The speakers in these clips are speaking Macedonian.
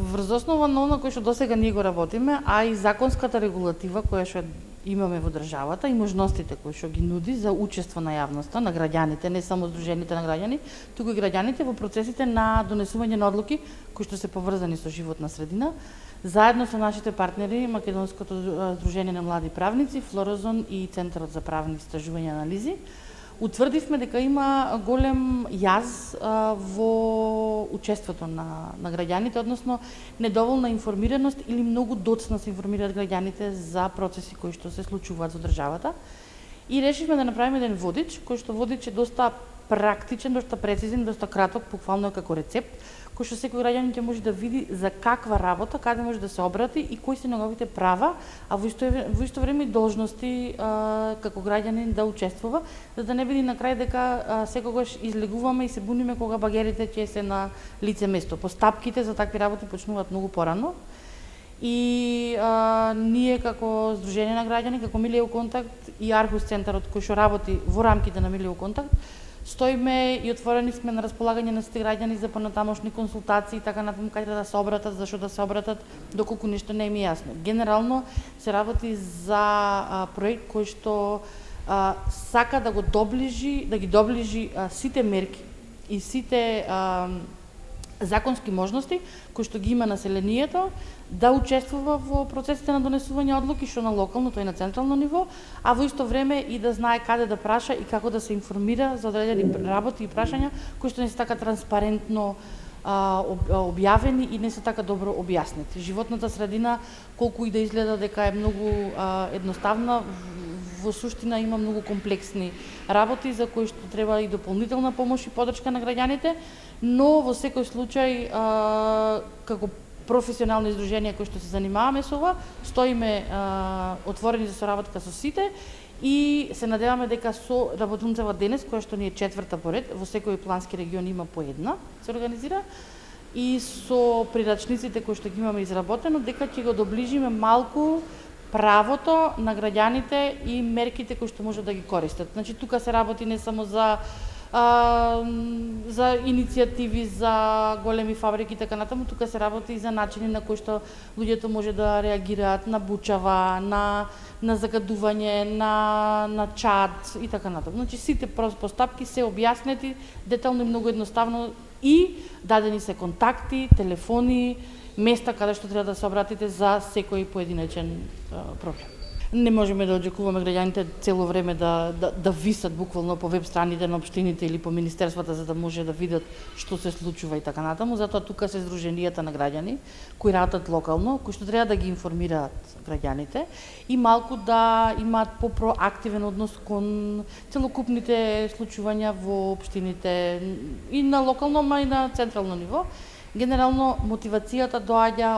Врз основа на оно кој што досега ние го работиме, а и законската регулатива која што имаме во државата и можностите кои што ги нуди за учество на јавноста, на граѓаните, не само здружените на граѓани, туку и граѓаните во процесите на донесување на одлуки кои што се поврзани со животна средина, заедно со нашите партнери Македонското здружение на млади правници, Флорозон и Центарот за правни истражувања и анализи, утврдивме дека има голем јаз во учеството на граѓаните, односно недоволна информираност или многу доцна се информираат граѓаните за процеси кои што се случуваат во државата. И решивме да направиме еден водич, кој што водич е доста практичен, доста прецизен, доста краток, буквално како рецепт, кој што секој граѓанин ќе може да види за каква работа, каде може да се обрати и кои се неговите права, а во исто време и должности како граѓанин да учествува, за да не биде на крај дека секогаш излегуваме и се буниме кога багерите ќе се на лице место. Постапките за такви работи почнуваат многу порано. И ние како Здружение на граѓани, како Милију Контакт и Архус центарот кој што работи во рамките на Милију Контакт, стоиме и отворени сме на располагање на сите граѓани за понатамошни консултации и така натаму каде да се обратат, зашто да се обратат, доколку нешто не им е јасно. Генерално се работи за проект кој што сака да ги доближи сите мерки и сите законски можности кои што ги има населението да учествува во процесите на донесување одлуки што на локално, тој на централно ниво, а во исто време и да знае каде да праша и како да се информира за одредени работи и прашања кои што не се така транспарентно објавени и не се така добро објаснети. Животната средина, колку и да изгледа дека е многу едноставна, во суштина има многу комплексни работи за кои што треба и дополнителна помош и подршка на граѓаните, но во секој случај како професионални издруженија кои што се занимаваме со ова, стоиме отворени за соработка со сите и се надеваме дека со работунцава денес, која што ни е четврта поред, во секој плански регион има по една, се организира, и со прирачниците кои што ги имаме изработено, дека ќе го доближиме малку правото на граѓаните и мерките кои што можат да ги користат. Значи, тука се работи не само за иницијативи за големи фабрики и така натаму, тука се работи и за начини на кои што луѓето може да реагираат на бучава, на загадување, на чад и така натаму. Значи, сите постапки се објаснети детално и многу едноставно и дадени се контакти, телефони, места каде што треба да се обратите за секој поединечен проблем. Не можеме да очекуваме граѓаните цело време да висат буквално по веб страните на општините или по министерствата за да може да видат што се случува и така натаму, затоа тука се здруженијата на граѓани кои работат локално, кои што треба да ги информираат граѓаните и малку да имаат по-проактивен однос кон целокупните случувања во општините и на локално, ма и на централно ниво. Генерално мотивацијата доаѓа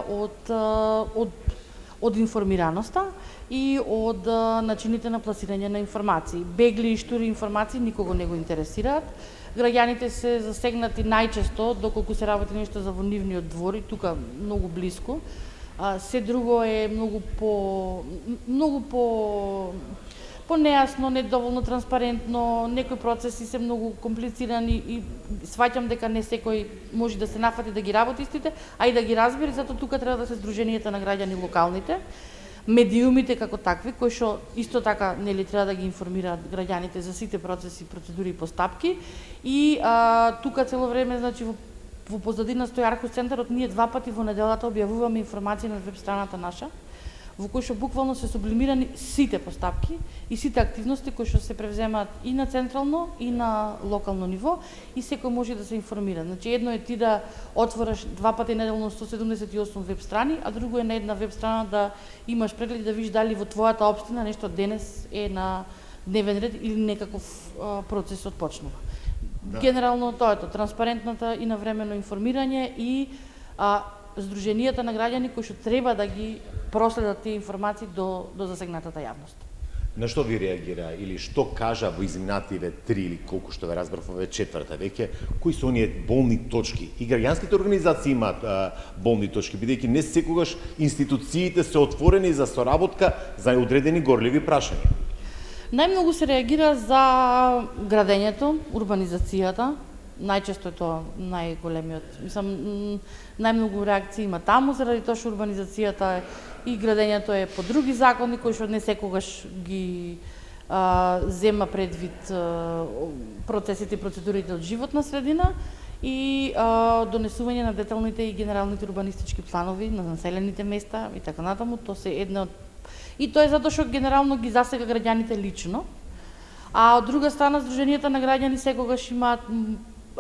од информираноста и од начините на пласирање на информации. Бегли и штури информации никого не го интересираат. Граѓаните се засегнати најчесто доколку се работи нешто за во нивниот двор и тука многу блиску. Се друго е многу по нејасно, недоволно транспарентно, некои процеси се многу комплицирани и сваќам дека не секој може да се нафати да ги работи истите, а и да ги разбере, затоа тука треба да се здруженијата на граѓани локалните, медиумите како такви, кои што исто така нели треба да ги информираат граѓаните за сите процеси, процедури и постапки и тука цело време, значи во позадина стои Архус центарот, ние 2 пати во неделата објавуваме информации на веб страната наша, во кој што буквално се сублимирани сите постапки и сите активности кои што се превземаат и на централно и на локално ниво и секој може да се информира. Значи, едно е ти да отвораш 2 пати неделно 178 веб страни, а друго е на една веб страна да имаш преглед да видиш дали во твојата општина нешто денес е на дневен ред или некаков процес отпочнува. Да. Генерално тоа е транспарентната и навремено информирање и здруженијата на граѓани кои што треба да ги проследат тие информации до засегнатата јавност. На што ви реагира или што кажа во изминативе 3 или колку што ве разбрав ове четврта веќе, кои се оние болни точки? И граѓанските организации имаат болни точки, бидејќи не секогаш институциите се отворени за соработка за одредени горливи прашања. Најмногу се реагира за градењето, урбанизацијата, најчесто е тоа најголемиот. Најмногу реакции има таму заради тоа што урбанизацијата и градењето е по други закони кои што не секогаш ги зема предвид процесите и процедурите од животна средина и донесување на деталните и генералните урбанистички планови на населените места и така натаму. Тоа се една од... И тоа е затоа што генерално ги засега граѓаните лично, а од друга страна Сдруженијата на граѓани секогаш имаат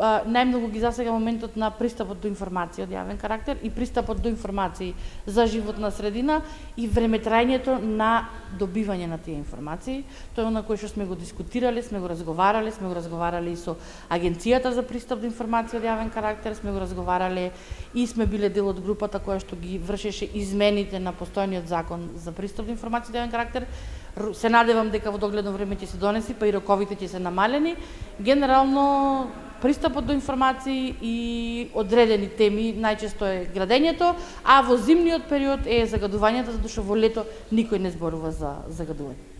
најмногу ги засега моментот на пристапот до информација од јавен карактер и пристапот до информации за животна средина и времетрајањето на добивање на тие информации. Тоа е на кој што сме го дискутирале, сме го разговарале и со Агенцијата за пристап до информација од јавен карактер, сме го разговарале и сме биле дел од групата која што ги вршеше измените на постојниот закон за пристап до информација од јавен карактер. Се надевам дека во догледно време ќе се донеси, па и роковите ќе се намалени. Генерално пристапот до информации и одредени теми, најчесто е градењето, а во зимниот период е загадувањето, затоа што во лето никој не зборува за загадување.